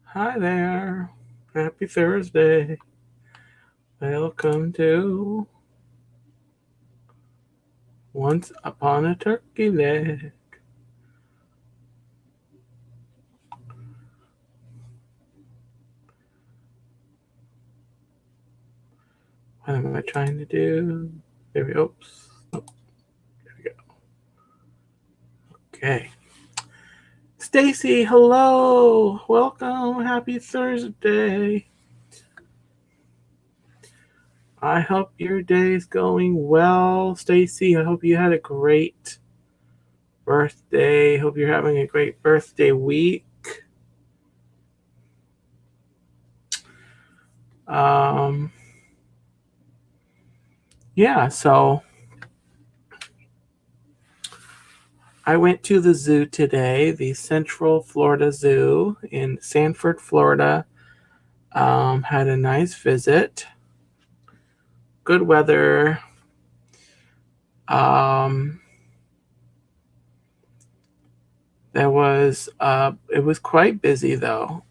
Hi there. Happy Thursday. Welcome to Once Upon a Turkey Leg. What am I trying to do? There we go. Oops. Oh, there we go. Okay. Stacy, hello. Welcome. Happy Thursday. I hope your day's going well, Stacy. I hope you had a great birthday. Hope you're having a great birthday week. Yeah, so I went to the zoo today, the Central Florida Zoo in Sanford, Florida. Had a nice visit. Good weather. It was quite busy though.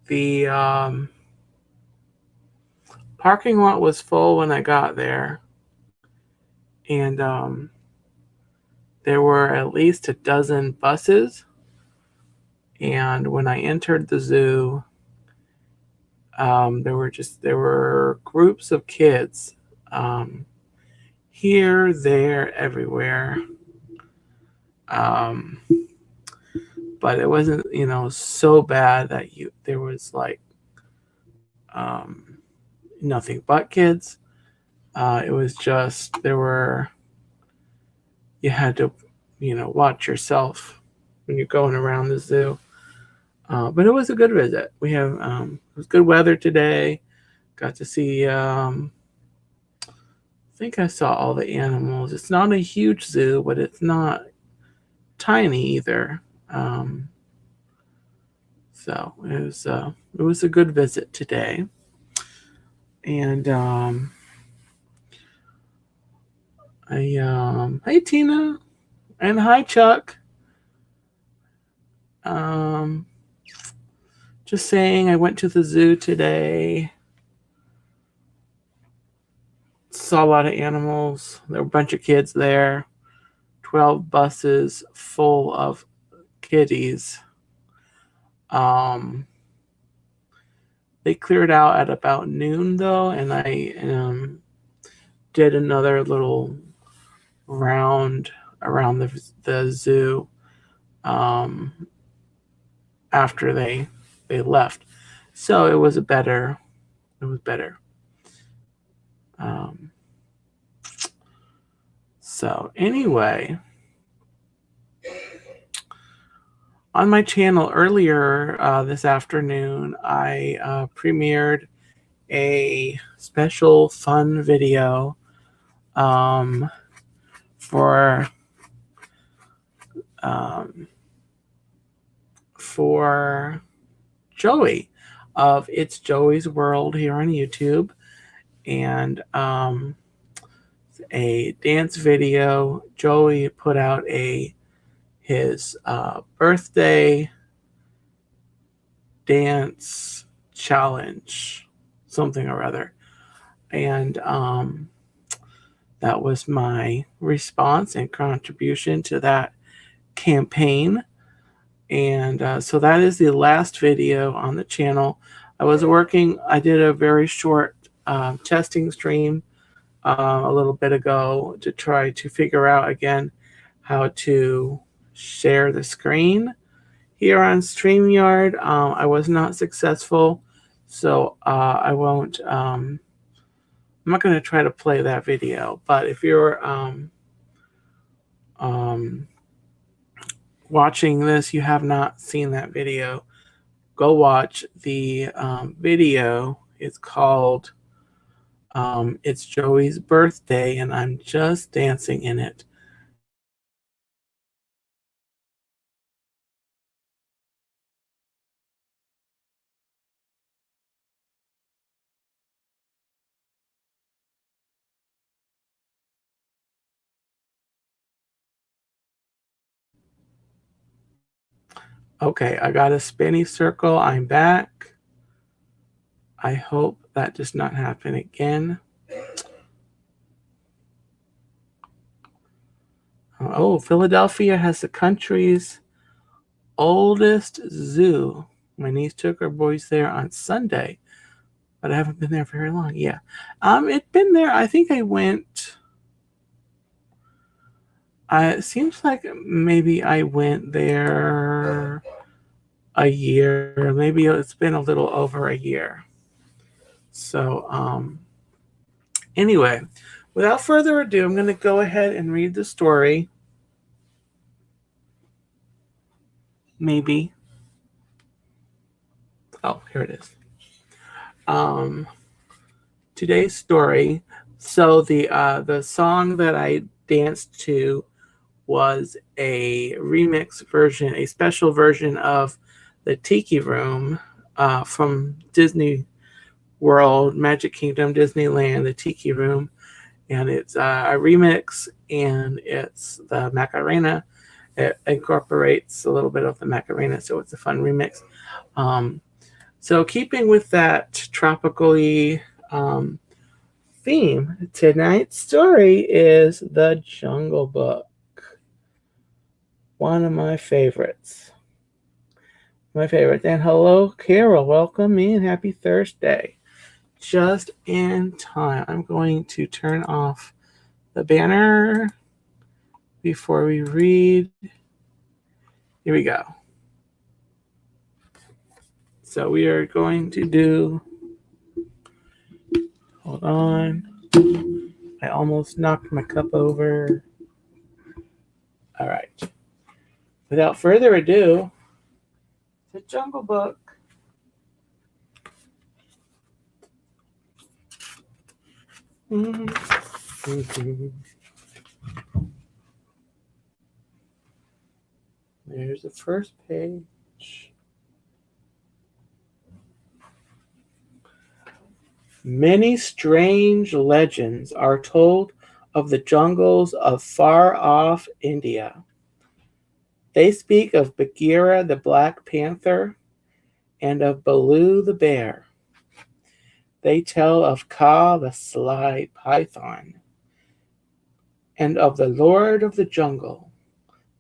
The parking lot was full when I got there, and there were at least a dozen buses. And when I entered the zoo, there were groups of kids, here, there, everywhere. But it wasn't, so bad that there was like nothing but kids. It was just you had to, watch yourself when you're going around the zoo. But it was a good visit. It was good weather today. Got to see. I think I saw all the animals. It's not a huge zoo, but it's not tiny either. So it was a good visit today. And hey Tina, and hi Chuck. Um, just saying, I went to the zoo today. Saw a lot of animals. There were a bunch of kids there. 12 buses full of kitties. They cleared out at about noon though, and I did another little round around the zoo after they left. So it was better. So anyway, on my channel earlier this afternoon, I premiered a special fun video for Joey of It's Joey's World here on YouTube, and a dance video. Joey put out his birthday dance challenge, something or other, and that was my response and contribution to that campaign. And so that is the last video on the channel. I did a very short testing stream a little bit ago to try to figure out again how to share the screen here on StreamYard. I was not successful, so I won't. I'm not going to try to play that video. But if you're watching this, you have not seen that video, go watch the video. It's called It's Joey's Birthday, and I'm just dancing in it. Okay, I got a spinny circle. I'm back. I hope that does not happen again. Oh, Philadelphia has the country's oldest zoo. My niece took her boys there on Sunday, but I haven't been there very long. Yeah. It's been there. I think I went. It seems like maybe I went there a year. Maybe it's been a little over a year. So, anyway, without further ado, I'm going to go ahead and read the story. Maybe. Oh, here it is. Um, Today's story. So the song that I danced to was a remix version, a special version of the Tiki Room from Disney World, Magic Kingdom, Disneyland, the Tiki Room, and it's a remix, and it's the Macarena. It incorporates a little bit of the Macarena, so it's a fun remix. So keeping with that tropically theme, tonight's story is The Jungle Book. One of my favorites. And hello, Carol. Welcome in. Happy Thursday. Just in time. I'm going to turn off the banner before we read. Here we go. So we are going to do. Hold on. I almost knocked my cup over. All right. Without further ado, The Jungle Book. There's the first page. Many strange legends are told of the jungles of far-off India. They speak of Bagheera the Black Panther and of Baloo the Bear. They tell of Kaa the Sly Python and of the Lord of the Jungle,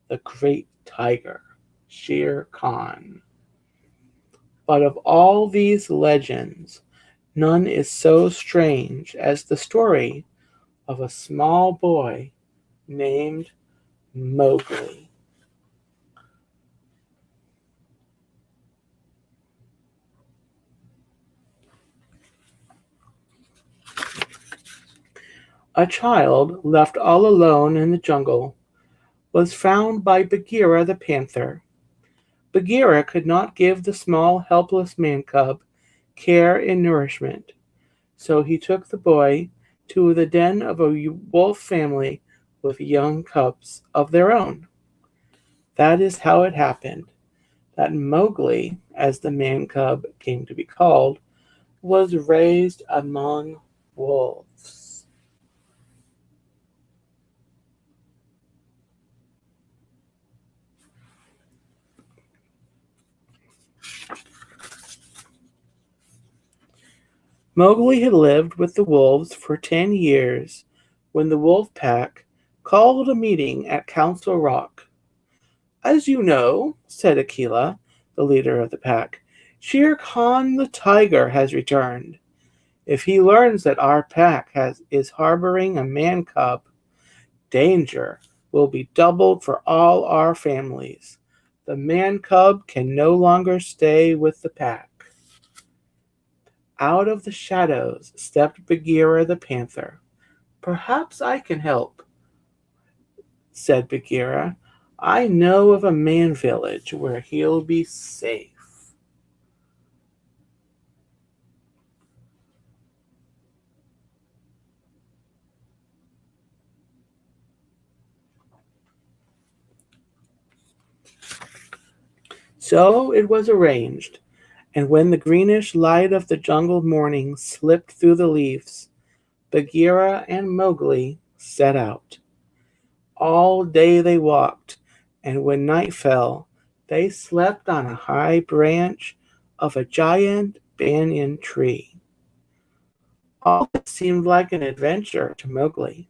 the Great Tiger, Shere Khan. But of all these legends, none is so strange as the story of a small boy named Mowgli. A child left all alone in the jungle was found by Bagheera the panther. Bagheera could not give the small helpless man cub care and nourishment, so he took the boy to the den of a wolf family with young cubs of their own. That is how it happened that Mowgli, as the man cub came to be called, was raised among wolves. Mowgli had lived with the wolves for 10 years when the wolf pack called a meeting at Council Rock. As you know, said Akela, the leader of the pack, Shere Khan the tiger has returned. If he learns that our pack is harboring a man cub, danger will be doubled for all our families. The man cub can no longer stay with the pack. Out of the shadows stepped Bagheera the panther. Perhaps I can help, said Bagheera. I know of a man village where he'll be safe. So it was arranged, and when the greenish light of the jungle morning slipped through the leaves, Bagheera and Mowgli set out. All day they walked, and when night fell, They slept on a high branch of a giant banyan tree. All this seemed like an adventure to Mowgli,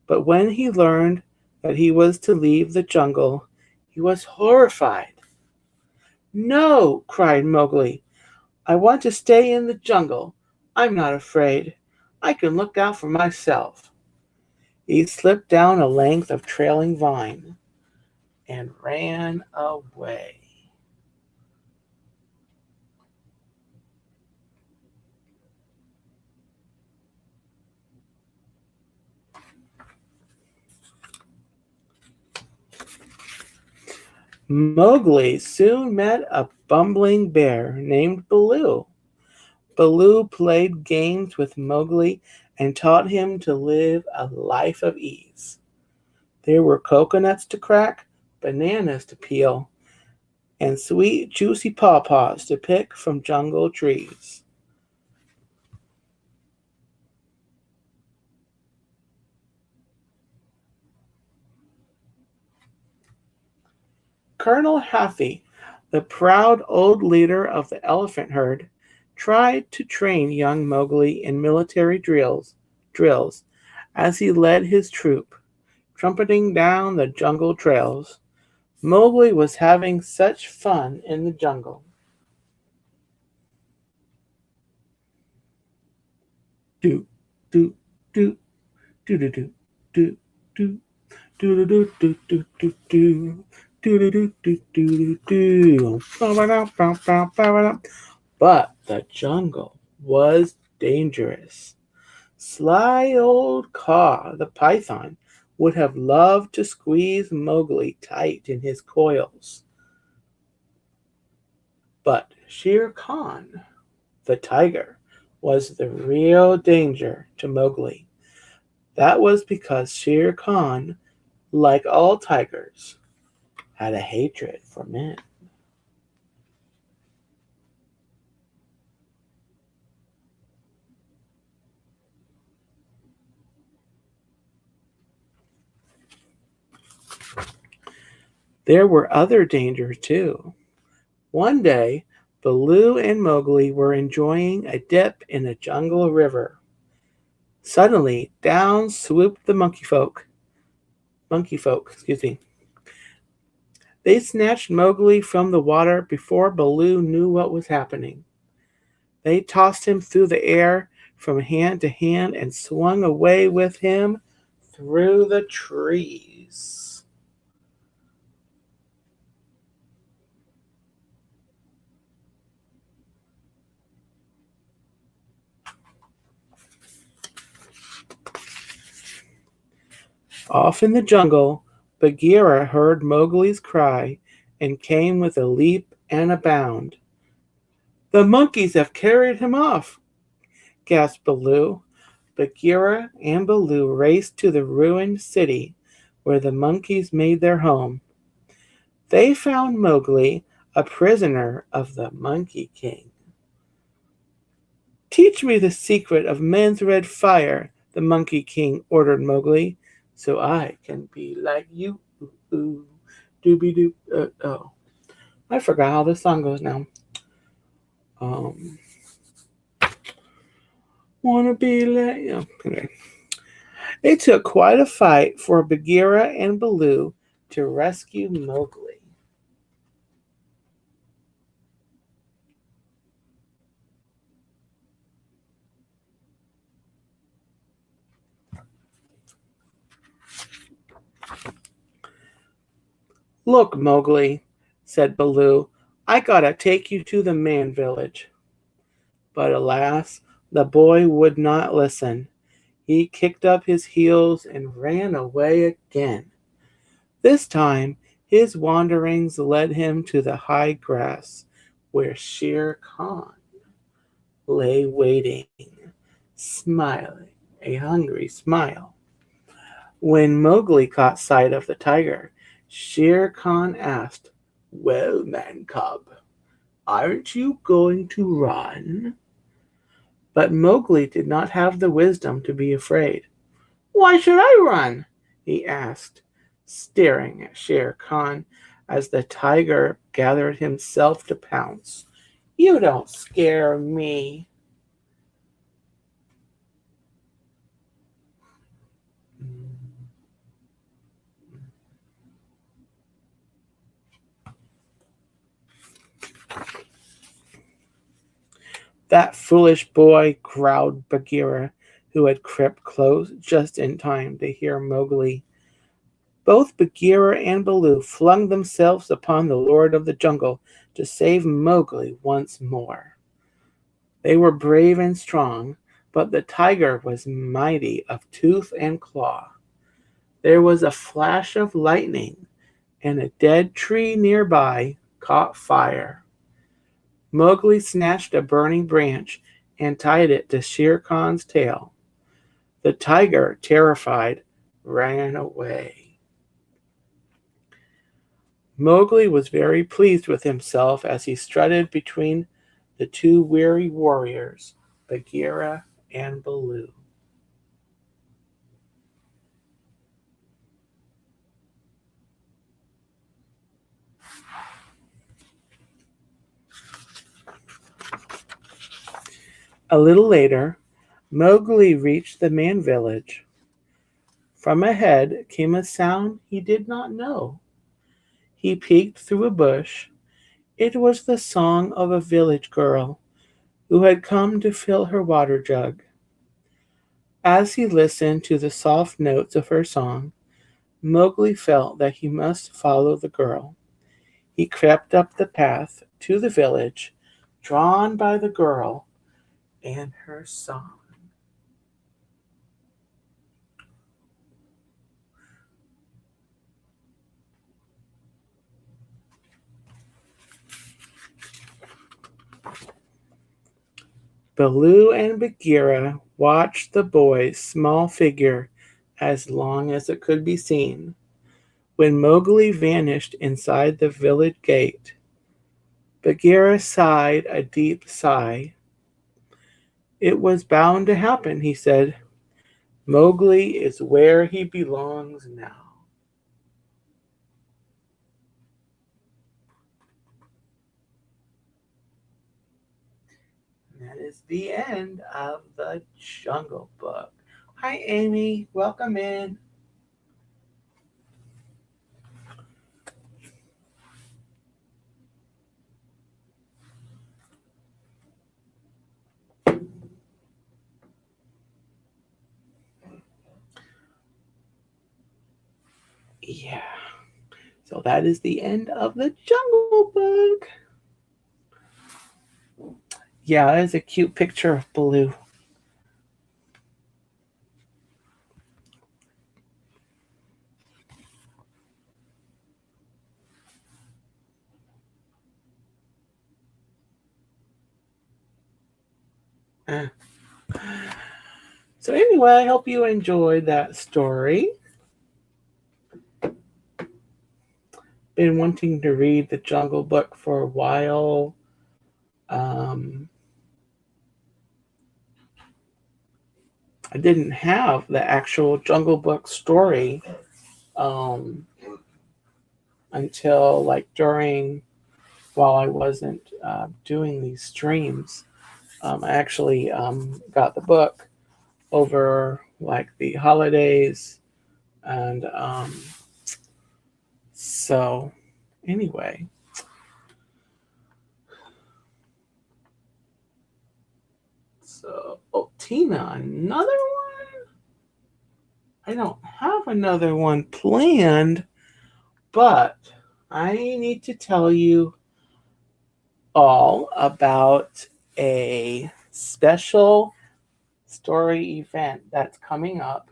but when he learned that he was to leave the jungle, he was horrified. No, cried Mowgli. I want to stay in the jungle. I'm not afraid. I can look out for myself. He slipped down a length of trailing vine and ran away. Mowgli soon met a bumbling bear named Baloo. Baloo played games with Mowgli and taught him to live a life of ease. There were coconuts to crack, bananas to peel, and sweet, juicy pawpaws to pick from jungle trees. Colonel Hathi, the proud old leader of the elephant herd, tried to train young Mowgli in military drills as he led his troop, trumpeting down the jungle trails. Mowgli was having such fun in the jungle. Do, do, do, do, do, do, do, do. Do do do do do do do do do do do do. But the jungle was dangerous. Sly old Kaa, the python, would have loved to squeeze Mowgli tight in his coils. But Shere Khan, the tiger, was the real danger to Mowgli. That was because Shere Khan, like all tigers, had a hatred for men. There were other dangers too. One day, Baloo and Mowgli were enjoying a dip in a jungle river. Suddenly, down swooped the Monkey folk, excuse me. They snatched Mowgli from the water before Baloo knew what was happening. They tossed him through the air from hand to hand and swung away with him through the trees. Off in the jungle, Bagheera heard Mowgli's cry and came with a leap and a bound. The monkeys have carried him off, gasped Baloo. Bagheera and Baloo raced to the ruined city where the monkeys made their home. They found Mowgli a prisoner of the Monkey King. Teach me the secret of men's red fire, the Monkey King ordered Mowgli, so I can be like you. Dooby doo. Oh, I forgot how this song goes now. Um, wanna be like you. Okay. It took quite a fight for Bagheera and Baloo to rescue Mowgli. Look, Mowgli, said Baloo, I gotta take you to the man village. But alas, the boy would not listen. He kicked up his heels and ran away again. This time, his wanderings led him to the high grass where Shere Khan lay waiting, smiling a hungry smile. When Mowgli caught sight of the tiger, Shere Khan asked, Well, man cub, aren't you going to run? But Mowgli did not have the wisdom to be afraid. Why should I run? He asked, staring at Shere Khan as the tiger gathered himself to pounce. You don't scare me. That foolish boy, growled Bagheera, who had crept close just in time to hear Mowgli. Both Bagheera and Baloo flung themselves upon the Lord of the Jungle to save Mowgli once more. They were brave and strong, but the tiger was mighty of tooth and claw. There was a flash of lightning, and a dead tree nearby caught fire. Mowgli snatched a burning branch and tied it to Shere Khan's tail. The tiger, terrified, ran away. Mowgli was very pleased with himself as he strutted between the two weary warriors, Bagheera and Baloo. A little later, Mowgli reached the man village. From ahead came a sound he did not know. He peeked through a bush. It was the song of a village girl who had come to fill her water jug. As he listened to the soft notes of her song, Mowgli felt that he must follow the girl. He crept up the path to the village, drawn by the girl and her song. Baloo and Bagheera watched the boy's small figure as long as it could be seen. When Mowgli vanished inside the village gate, Bagheera sighed a deep sigh. It was bound to happen, he said. Mowgli is where he belongs now. And that is the end of the Jungle Book. Hi, Amy. Welcome in. Yeah. So that is the end of the Jungle Book. Yeah, that is a cute picture of Baloo. So anyway, I hope you enjoyed that story. Been wanting to read the Jungle Book for a while. I didn't have the actual Jungle Book story until like while I wasn't doing these streams. I actually got the book over like the holidays, and so anyway. So, oh, Tina, another one? I don't have another one planned, but I need to tell you all about a special story event that's coming up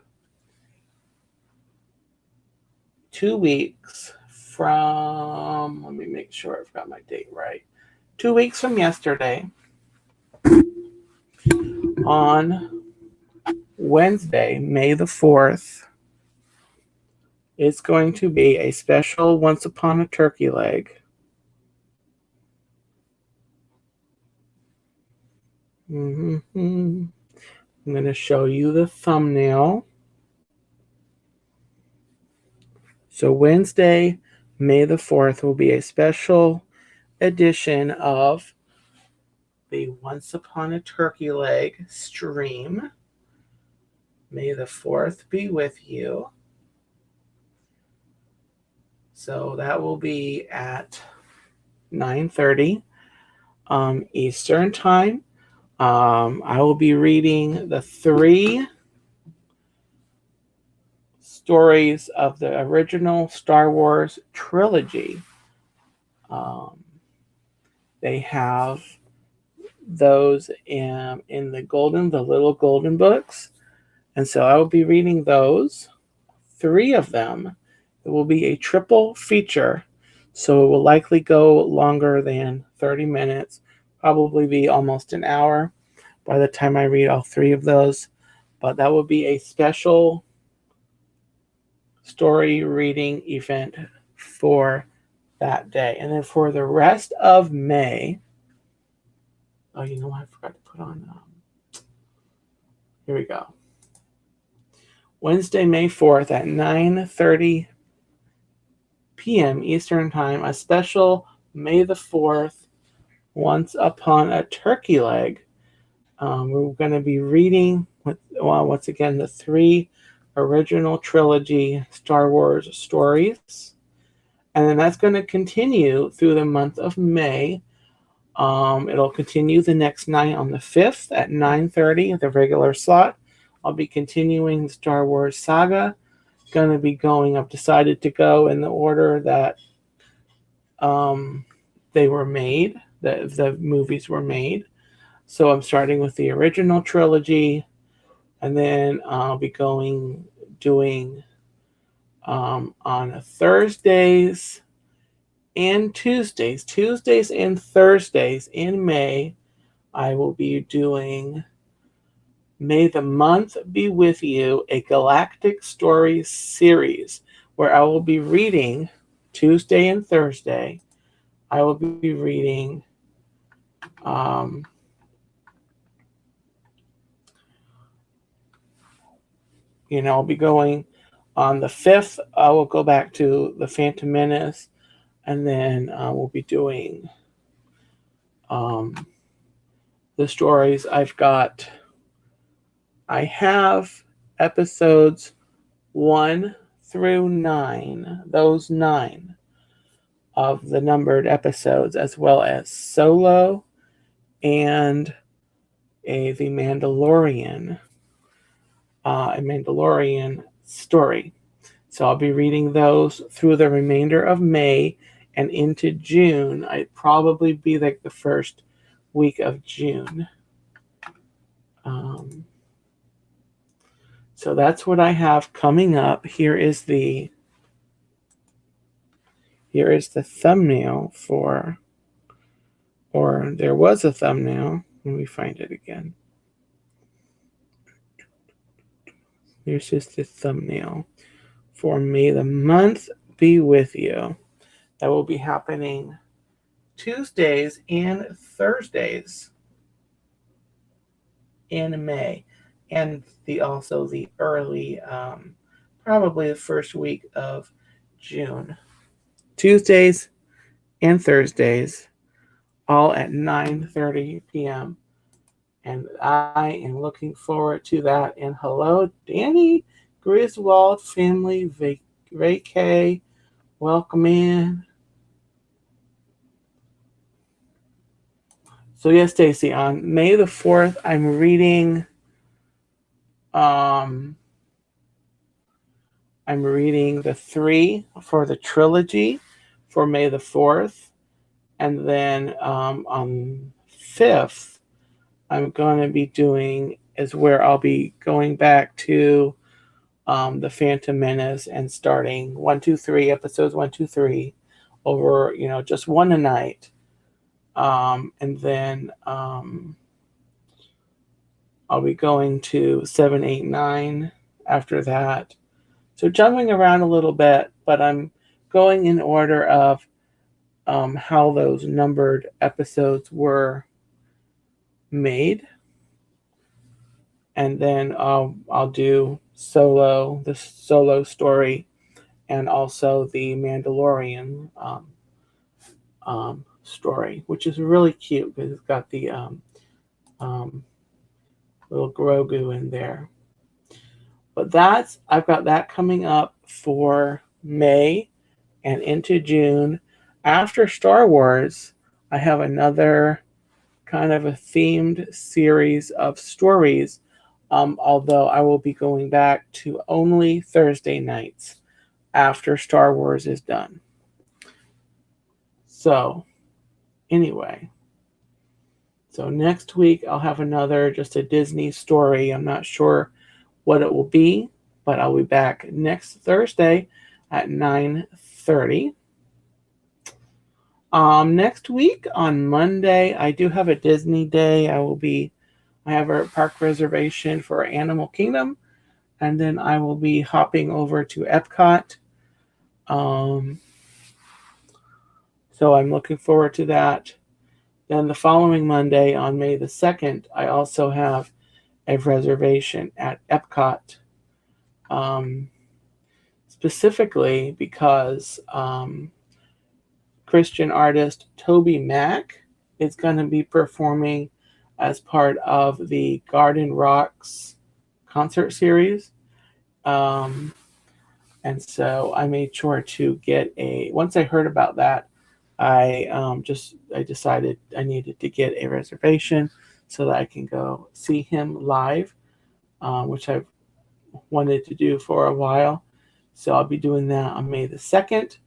2 weeks from, let me make sure I've got my date right. 2 weeks from yesterday, on Wednesday, May the 4th, it's going to be a special Once Upon a Turkey Leg. I'm going to show you the thumbnail. So Wednesday, May the 4th will be a special edition of the Once Upon a Turkey Leg stream. May the 4th be with you. So that will be at 9:30 Eastern Time. I will be reading the 3 stories of the original Star Wars trilogy. They have those in the little golden books. And so I will be reading those, 3 of them. It will be a triple feature. So it will likely go longer than 30 minutes, probably be almost an hour by the time I read all 3 of those. But that will be a special story reading event for that day. And then for the rest of May, oh, you know what? I forgot to put on. Here we go. Wednesday, May 4th at 9:30 p.m. Eastern Time, a special May the 4th Once Upon a Turkey Leg. We're going to be reading, once again, the 3 original trilogy Star Wars stories. And then that's going to continue through the month of May. It'll continue the next night on the 5th at 9:30, the regular slot. I'll be continuing the Star Wars saga. Going to be going, I've decided to go in the order that they were made, the movies were made. So I'm starting with the original trilogy, and then I'll be doing on Thursdays and Tuesdays and Thursdays in May, I will be doing May the Month Be With You, a Galactic Stories series, where I will be reading Tuesday and Thursday. I will be reading I'll be going on the 5th. I will go back to the Phantom Menace, and then we'll be doing the stories. I have episodes 1 through 9, those 9 of the numbered episodes, as well as Solo and the Mandalorian, a Mandalorian story. So I'll be reading those through the remainder of May and into June. I'd probably be like the first week of June. So that's what I have coming up. Here is the thumbnail for, or there was a thumbnail. Let me find it again. Here's just the thumbnail for May the Month Be With You. That will be happening Tuesdays and Thursdays in May, and also the early, probably the first week of June. Tuesdays and Thursdays, all at 9:30 p.m. And I am looking forward to that. And hello, Danny Griswold family, Ray, welcome in. So yes, Stacy, on May the 4th, I'm reading the 3 for the trilogy for May the 4th. And then on 5th, I'm going to be doing is where I'll be going back to the Phantom Menace and starting 1, 2, 3, episodes 1, 2, 3 over, just one a night. And then I'll be going to 7, 8, 9 after that. So jumping around a little bit, but I'm going in order of how those numbered episodes were made. And then I'll do the solo story, and also the Mandalorian story, which is really cute because it's got the um, little Grogu in there. But I've got that coming up for May and into June. After Star Wars, I have another kind of a themed series of stories, although I will be going back to only Thursday nights after Star Wars is done. So, anyway, so next week I'll have just a Disney story. I'm not sure what it will be, but I'll be back next Thursday at 9:30. Next week on Monday, I do have a Disney day. I have a park reservation for Animal Kingdom, and then I will be hopping over to Epcot. So I'm looking forward to that. Then the following Monday, on May the 2nd, I also have a reservation at Epcot, specifically because Christian artist Toby Mac is going to be performing as part of the Garden Rocks concert series. And so I made sure to once I heard about that, I decided I needed to get a reservation so that I can go see him live, which I've wanted to do for a while. So I'll be doing that on May the 2nd.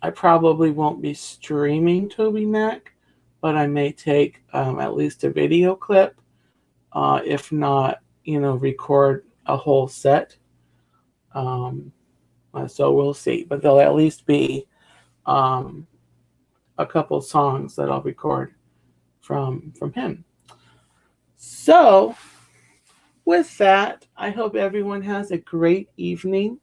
I probably won't be streaming Toby Mac, but I may take at least a video clip, if not, record a whole set. So we'll see, but there'll at least be a couple songs that I'll record from him. So with that, I hope everyone has a great evening.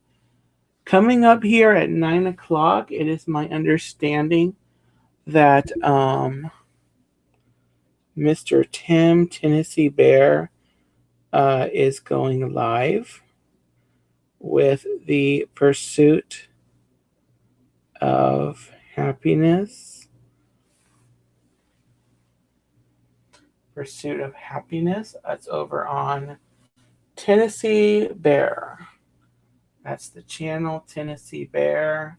Coming up here at 9 o'clock, it is my understanding that Mr. Tim Tennessee Bear is going live with the Pursuit of Happiness. Pursuit of Happiness. That's over on Tennessee Bear. That's the channel, Tennessee Bear.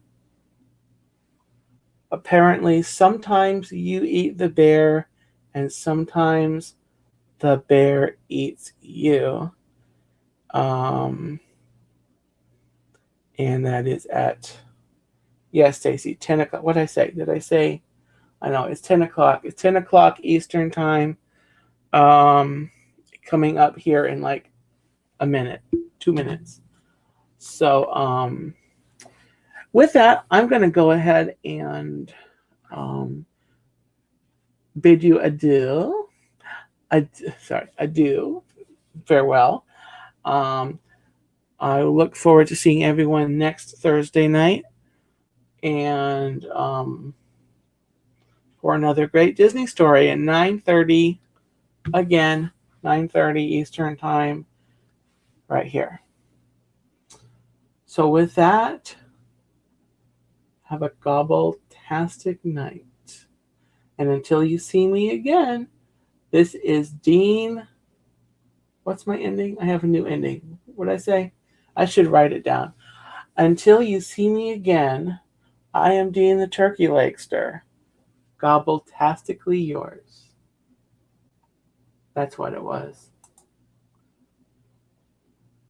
Apparently, sometimes you eat the bear, and sometimes the bear eats you. And that is at, yes, Stacy, 10 o'clock. What did I say? Did I say? I know, it's 10 o'clock. It's 10 o'clock Eastern time. Coming up here in like a minute, 2 minutes. So, with that, I'm going to go ahead and bid you adieu. Adieu. Farewell. I look forward to seeing everyone next Thursday night, and for another great Disney story at 9:30. Again, 9:30 Eastern time, right here. So with that, have a gobbletastic night. And until you see me again, this is Dean. What's my ending? I have a new ending. What did I say? I should write it down. Until you see me again, I am Dean the Turkey Legster. Gobbletastically yours. That's what it was.